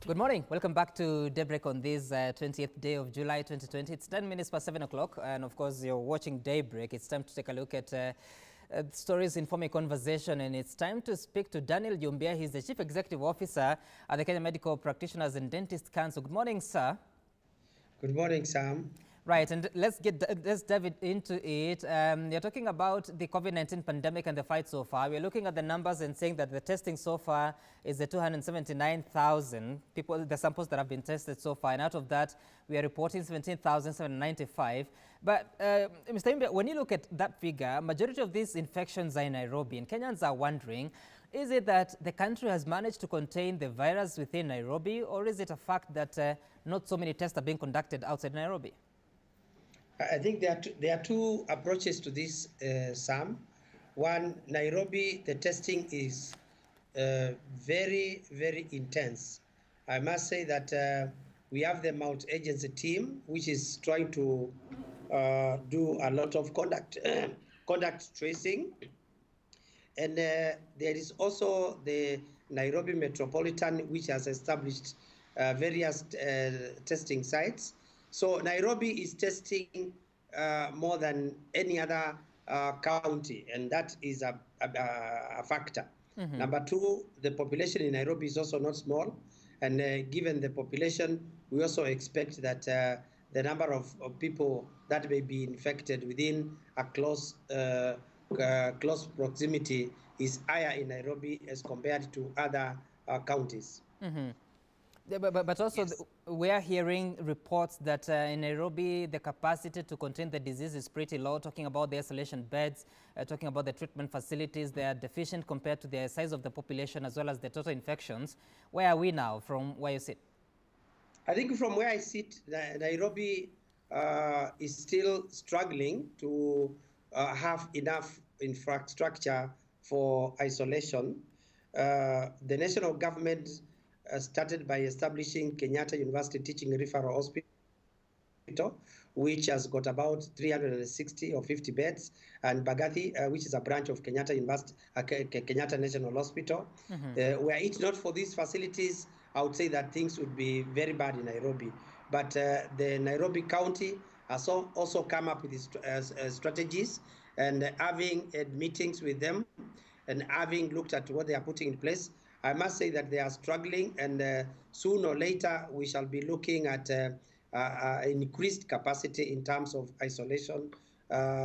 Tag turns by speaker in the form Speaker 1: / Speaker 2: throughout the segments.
Speaker 1: Good morning. Welcome back to Daybreak on this 20th day of July 2020. It's 10 minutes past 7 o'clock, and of course, you're watching Daybreak. It's time to take a look at stories informing conversation, and it's time to speak to Daniel Yumbya. He's the Chief Executive Officer at the Kenya Medical Practioners and Dentists Council. Good morning, sir.
Speaker 2: Good morning, Sam.
Speaker 1: Right, and let's dive into it. You're talking about the COVID-19 pandemic and the fight so far. We're looking at the numbers and saying that the testing so far is the 279,000 people, the samples that have been tested so far. And out of that, we are reporting 17,795. But Mr. Yumbya, when you look at that figure, majority of these infections are in Nairobi, and Kenyans are wondering, is it that the country has managed to contain the virus within Nairobi, or is it a fact that not so many tests are being conducted outside Nairobi?
Speaker 2: I think there are two approaches to this, Sam. One, Nairobi, the testing is very, very intense. I must say that we have the multi-agency team, which is trying to do a lot of contact tracing. And there is also the Nairobi Metropolitan, which has established various testing sites. So Nairobi is testing more than any other county, and that is a factor. Mm-hmm. Number two, the population in Nairobi is also not small, and given the population, we also expect that the number of people that may be infected within a close proximity is higher in Nairobi as compared to other counties. Mm-hmm.
Speaker 1: But also, yes, we are hearing reports that in Nairobi, the capacity to contain the disease is pretty low, talking about the isolation beds, talking about the treatment facilities. They are deficient compared to the size of the population as well as the total infections. Where are we now from where you sit?
Speaker 2: I think from where I sit, Nairobi is still struggling to have enough infrastructure for isolation. The national government started by establishing Kenyatta University Teaching Referral Hospital, which has got about 360 or 50 beds, and Bagathi, which is a branch of Kenyatta University, Kenyatta National Hospital. Mm-hmm. Were it not for these facilities, I would say that things would be very bad in Nairobi. But the Nairobi County has also come up with strategies, and having meetings with them, and having looked at what they are putting in place, I must say that they are struggling, and sooner or later we shall be looking at increased capacity in terms of isolation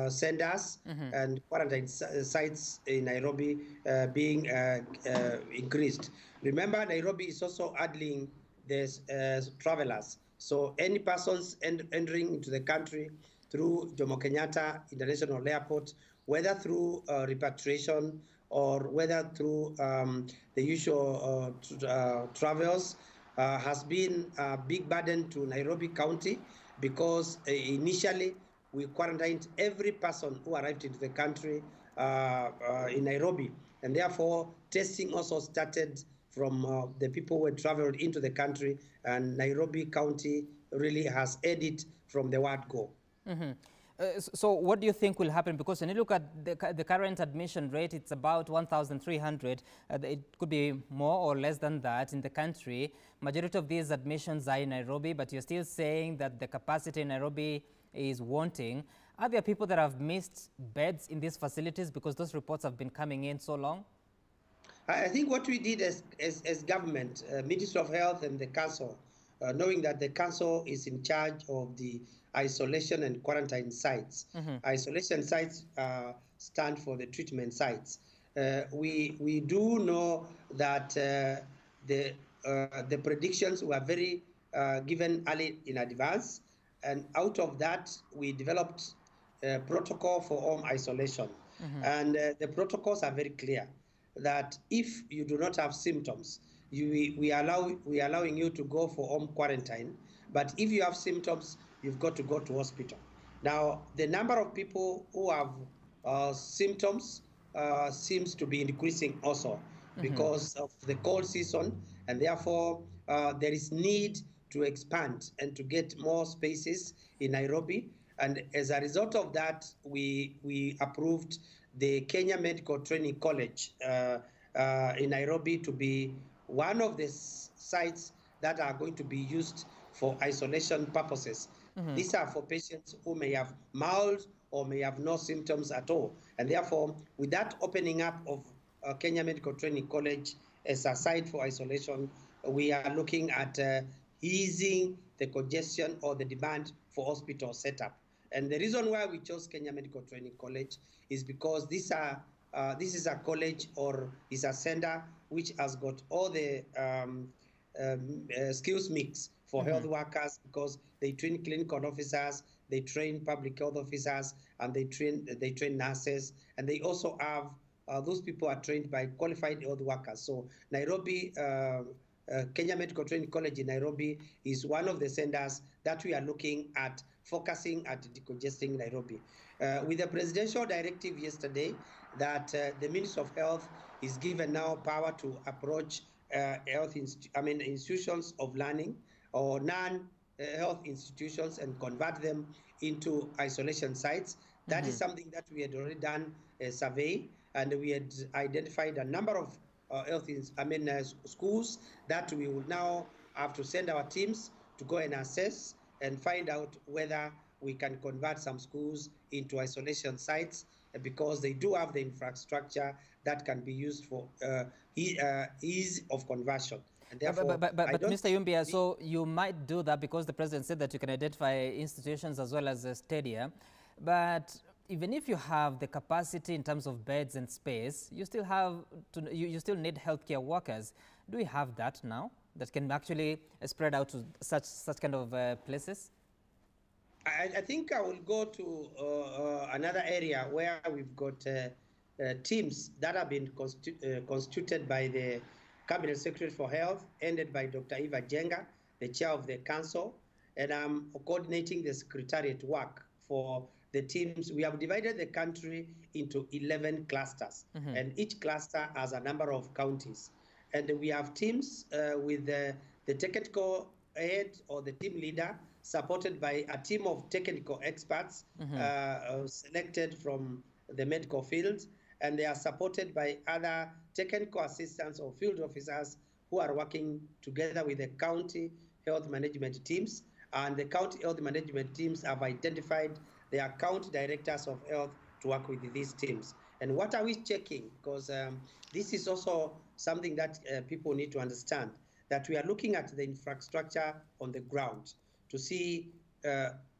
Speaker 2: centers, mm-hmm, and quarantine sites in Nairobi being increased. Remember, Nairobi is also handling the travelers. So any persons entering into the country through Jomo Kenyatta International Airport, whether through repatriation or whether through the usual travels, has been a big burden to Nairobi County, because initially we quarantined every person who arrived into the country in Nairobi, and therefore testing also started from the people who had traveled into the country, and Nairobi County really has aided from the word go.
Speaker 1: Mm-hmm. So what do you think will happen? Because when you look at the current admission rate, it's about 1,300. It could be more or less than that in the country. Majority of these admissions are in Nairobi, but you're still saying that the capacity in Nairobi is wanting. Are there people that have missed beds in these facilities because those reports have been coming in so long?
Speaker 2: I think what we did as government, Ministry of Health and the Council, knowing that the Council is in charge of the isolation and quarantine sites. Mm-hmm. Isolation sites stand for the treatment sites. We do know that the predictions were very given early in advance, and out of that we developed a protocol for home isolation. Mm-hmm. And the protocols are very clear that if you do not have symptoms, we are allowing you to go for home quarantine, but if you have symptoms, you've got to go to hospital. Now, the number of people who have symptoms seems to be increasing also, mm-hmm, because of the cold season, and therefore there is need to expand and to get more spaces in Nairobi. And as a result of that, we approved the Kenya Medical Training College in Nairobi to be one of the sites that are going to be used for isolation purposes. These are for patients who may have mild or may have no symptoms at all. And therefore, with that opening up of Kenya Medical Training College as a site for isolation, we are looking at easing the congestion or the demand for hospital setup. And the reason why we chose Kenya Medical Training College is because this is a college or is a center which has got all the skills mix for health workers, because they train clinical officers, they train public health officers, and they train nurses, and they also have those people are trained by qualified health workers. So Nairobi, Kenya Medical Training College in Nairobi is one of the centers that we are looking at focusing at decongesting Nairobi. With the presidential directive yesterday that the Minister of Health is given now power to approach institutions of learning or non-health institutions and convert them into isolation sites. That is something that we had already done a survey, and we had identified a number of schools that we will now have to send our teams to go and assess and find out whether we can convert some schools into isolation sites, because they do have the infrastructure that can be used for ease of conversion. And therefore,
Speaker 1: but Mr. Yumbya, so you might do that because the president said that you can identify institutions as well as a stadia. But even if you have the capacity in terms of beds and space, you still have you still need healthcare workers. Do we have that now that can actually spread out to such kind of places?
Speaker 2: I think I will go to another area where we've got teams that have been constituted by the Cabinet Secretary for Health, ended by Dr. Eva Jenga, the chair of the council, and I'm coordinating the secretariat work for the teams. We have divided the country into 11 clusters, and each cluster has a number of counties. And we have teams with the technical head or the team leader, supported by a team of technical experts selected from the medical field, and they are supported by other technical assistants or field officers who are working together with the county health management teams. And the county health management teams have identified their county directors of health to work with these teams. And what are we checking? Because this is also something that people need to understand, that we are looking at the infrastructure on the ground to see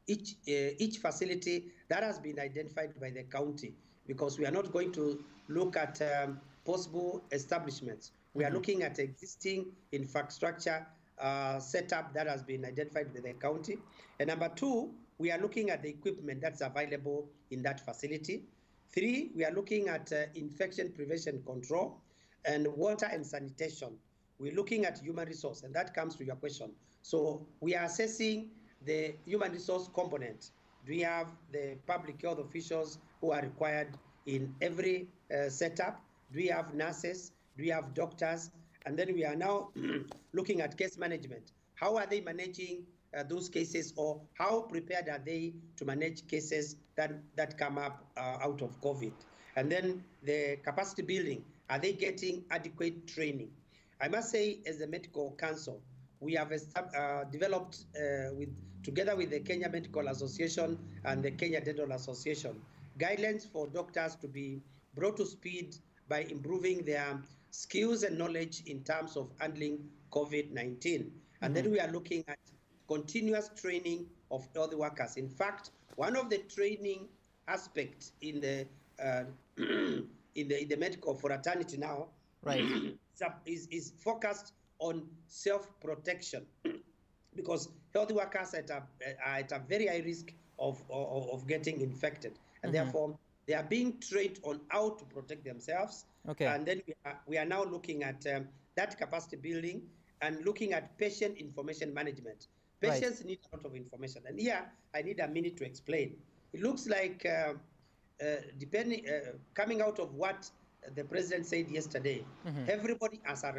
Speaker 2: each facility that has been identified by the county, because we are not going to look at possible establishments. We are looking at existing infrastructure setup that has been identified by the county. And number two, we are looking at the equipment that's available in that facility. Three, we are looking at infection prevention control and water and sanitation. We're looking at human resource, and that comes to your question. So we are assessing the human resource component. Do we have the public health officials who are required in every setup? Do we have nurses? Do we have doctors? And then we are now looking at case management. How are they managing those cases, or how prepared are they to manage cases that come up out of COVID? And then the capacity building, are they getting adequate training? I must say, as the Medical Council, we have developed, together with the Kenya Medical Association and the Kenya Dental Association, guidelines for doctors to be brought to speed by improving their skills and knowledge in terms of handling COVID-19. And then we are looking at continuous training of health workers. In fact, one of the training aspects in the in the medical fraternity now,
Speaker 1: right,
Speaker 2: is focused on self-protection, because health workers are at a very high risk of getting infected, and therefore they are being trained on how to protect themselves.
Speaker 1: Okay.
Speaker 2: And then we are now looking at that capacity building and looking at patient information management. Patients need a lot of information, and here I need a minute to explain. It looks like coming out of what the president said yesterday, everybody has a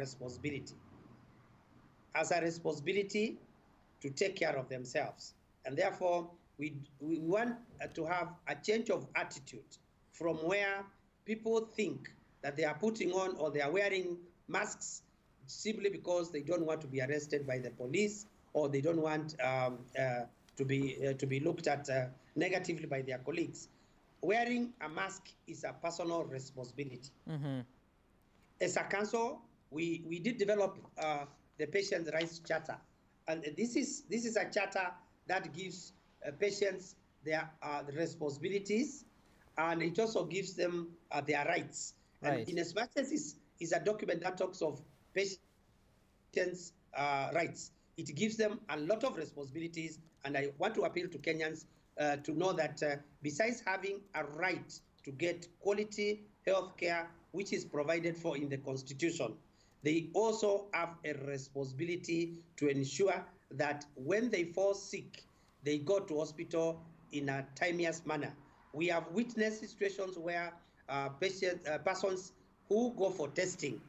Speaker 2: responsibility to take care of themselves. And therefore, we want to have a change of attitude from where people think that they are putting on or they are wearing masks simply because they don't want to be arrested by the police, or they don't want to be looked at negatively by their colleagues. Wearing a mask is a personal responsibility.
Speaker 1: Mm-hmm.
Speaker 2: As a council, we did develop the Patient Rights Charter, and this is a charter that gives patients their responsibilities, and it also gives them their rights.
Speaker 1: Right.
Speaker 2: And in as much as is a document that talks of patients' rights, it gives them a lot of responsibilities. And I want to appeal to Kenyans to know that besides having a right to get quality health care, which is provided for in the Constitution, they also have a responsibility to ensure that when they fall sick, they go to hospital in a timeous manner. We have witnessed situations where persons who go for testing,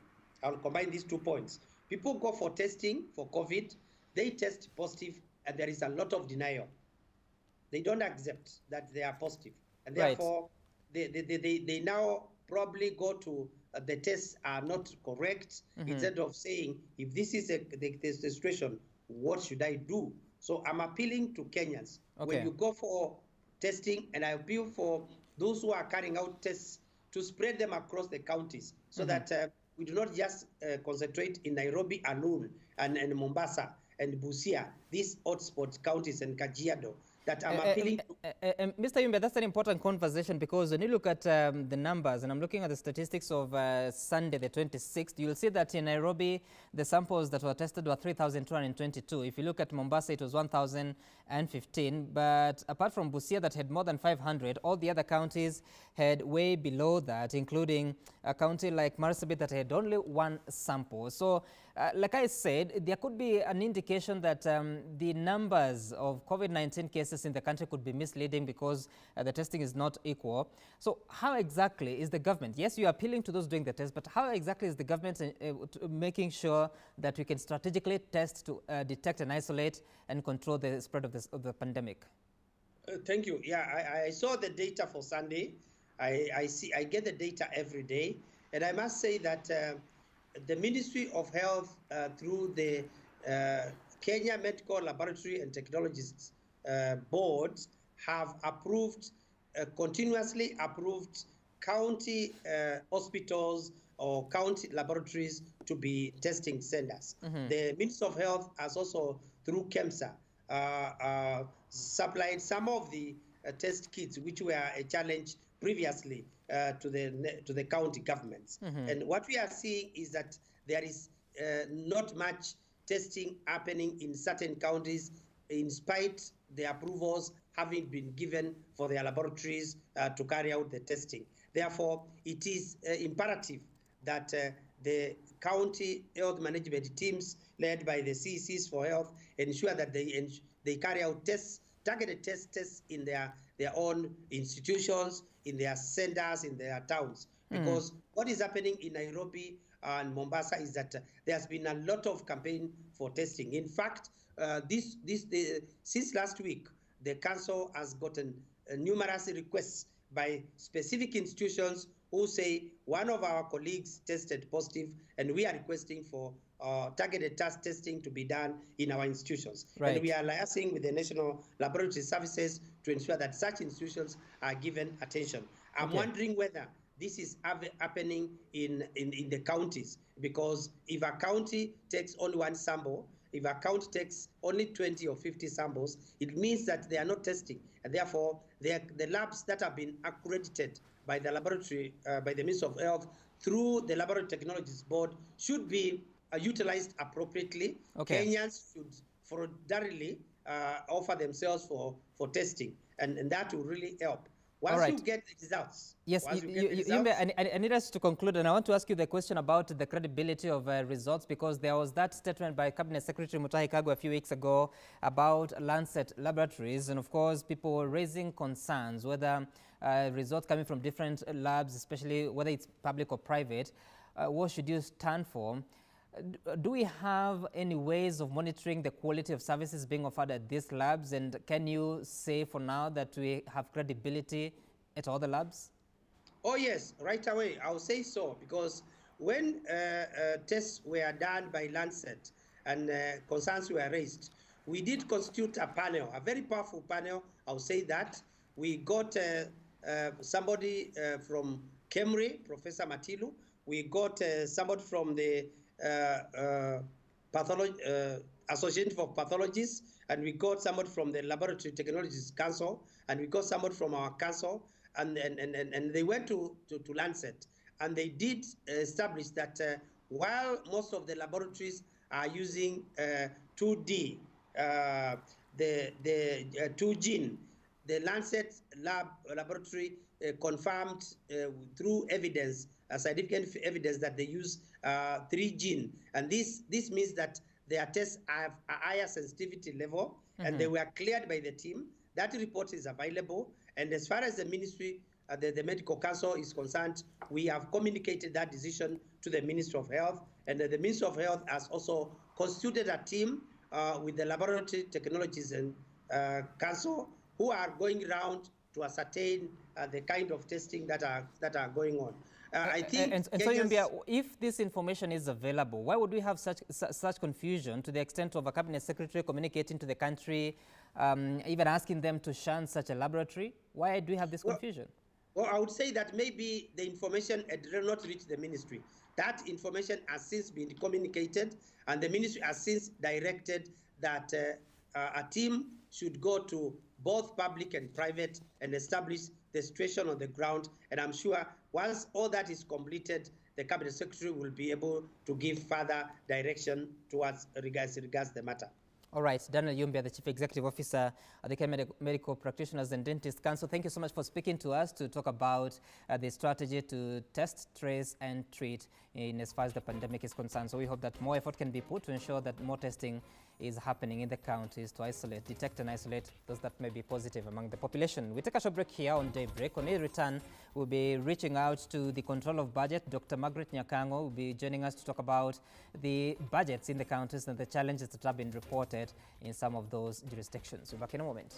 Speaker 2: I'll combine these 2 points. People go for testing for COVID, they test positive, and there is a lot of denial. They don't accept that they are positive, and therefore they now probably go to the tests are not correct, instead of saying, if this is the situation, what should I do? So I'm appealing to Kenyans, when you go for testing, and I appeal for those who are carrying out tests to spread them across the counties, so that we do not just concentrate in Nairobi alone, and Mombasa and Busia, these hotspot counties, and Kajiado, that I'm appealing to.
Speaker 1: Mr. Yumbya, that's an important conversation, because when you look at the numbers, and I'm looking at the statistics of Sunday, the 26th, you'll see that in Nairobi, the samples that were tested were 3,222. If you look at Mombasa, it was 1,015. But apart from Busia, that had more than 500, all the other counties had way below that, including a county like Marsabit that had only one sample. So, like I said, there could be an indication that the numbers of COVID-19 cases in the country could be misleading, because the testing is not equal. So how exactly is the government, yes, you're appealing to those doing the test, but how exactly is the government making sure that we can strategically test to detect and isolate and control the spread of the pandemic?
Speaker 2: Thank you. Yeah, I saw the data for Sunday. I get the data every day, and I must say that the Ministry of Health, through the Kenya Medical Laboratory and Technologists Board, have approved, continuously approved county hospitals or county laboratories to be testing centers. The Ministry of Health has also, through KEMSA, supplied some of the test kits, which were a challenge previously to the county governments. And what we are seeing is that there is not much testing happening in certain counties, in spite the approvals having been given for their laboratories to carry out the testing. Therefore, it is imperative that the county health management teams, led by the CECs for health, ensure that they carry out tests, targeted tests in their own institutions, in their centers, in their towns. Because what is happening in Nairobi and Mombasa is that there has been a lot of campaign for testing. In fact, since last week, the council has gotten numerous requests by specific institutions who say one of our colleagues tested positive, and we are requesting for targeted testing to be done in our institutions.
Speaker 1: Right.
Speaker 2: And we are liaising with the National Laboratory Services to ensure that such institutions are given attention. I'm wondering whether this is happening in the counties, because if a county takes only one sample, if a county takes only 20 or 50 samples, it means that they are not testing, and therefore the labs that have been accredited by the laboratory, by the Ministry of Health through the Laboratory Technologies Board, should be utilized appropriately. Kenyans should voluntarily offer themselves for testing, and that will really help. Once you get the results.
Speaker 1: Yes, I need us to conclude, and I want to ask you the question about the credibility of results, because there was that statement by Cabinet Secretary Mutahi Kagwe a few weeks ago about Lancet Laboratories, and of course people were raising concerns whether results coming from different labs, especially whether it's public or private, what should you stand for? Do we have any ways of monitoring the quality of services being offered at these labs? And can you say for now that we have credibility at all the labs?
Speaker 2: Oh yes, right away. I'll say so, because when tests were done by Lancet and concerns were raised, we did constitute a panel, a very powerful panel, I'll say that. We got somebody from KEMRI, Professor Matilu. We got somebody from the Association of Pathologists, and we got somebody from the Laboratory Technologies Council, and we got somebody from our council, and they went to Lancet, and they did establish that while most of the laboratories are using 2D, the 2-gene, the Lancet laboratory confirmed through evidence, scientific evidence, that they use 3-gene. And this means that their tests have a higher sensitivity level, and they were cleared by the team. That report is available. And as far as the ministry, the Medical Council is concerned, we have communicated that decision to the Ministry of Health. And the Ministry of Health has also constituted a team with the Laboratory Technologies and Council, who are going around to ascertain the kind of testing that are going on. I think.
Speaker 1: And so, Yumbya, if this information is available, why would we have such confusion to the extent of a cabinet secretary communicating to the country, even asking them to shun such a laboratory? Why do we have this confusion?
Speaker 2: Well, I would say that maybe the information did not reach the ministry. That information has since been communicated, and the ministry has since directed that a team should go to both public and private and establish the situation on the ground. And I'm sure once all that is completed, the cabinet secretary will be able to give further direction towards regards the matter.
Speaker 1: All right, Daniel Yumbya, the Chief Executive Officer at the Kenya Medical Practitioners and Dentists Council, thank you so much for speaking to us to talk about the strategy to test, trace, and treat in as far as the pandemic is concerned. So we hope that more effort can be put to ensure that more testing is happening in the counties to isolate, detect and isolate those that may be positive among the population. We take a short break here on Daybreak. On a return, we'll be reaching out to the control of budget. Dr. Margaret Nyakango will be joining us to talk about the budgets in the counties and the challenges that have been reported in some of those jurisdictions. We'll be back in a moment.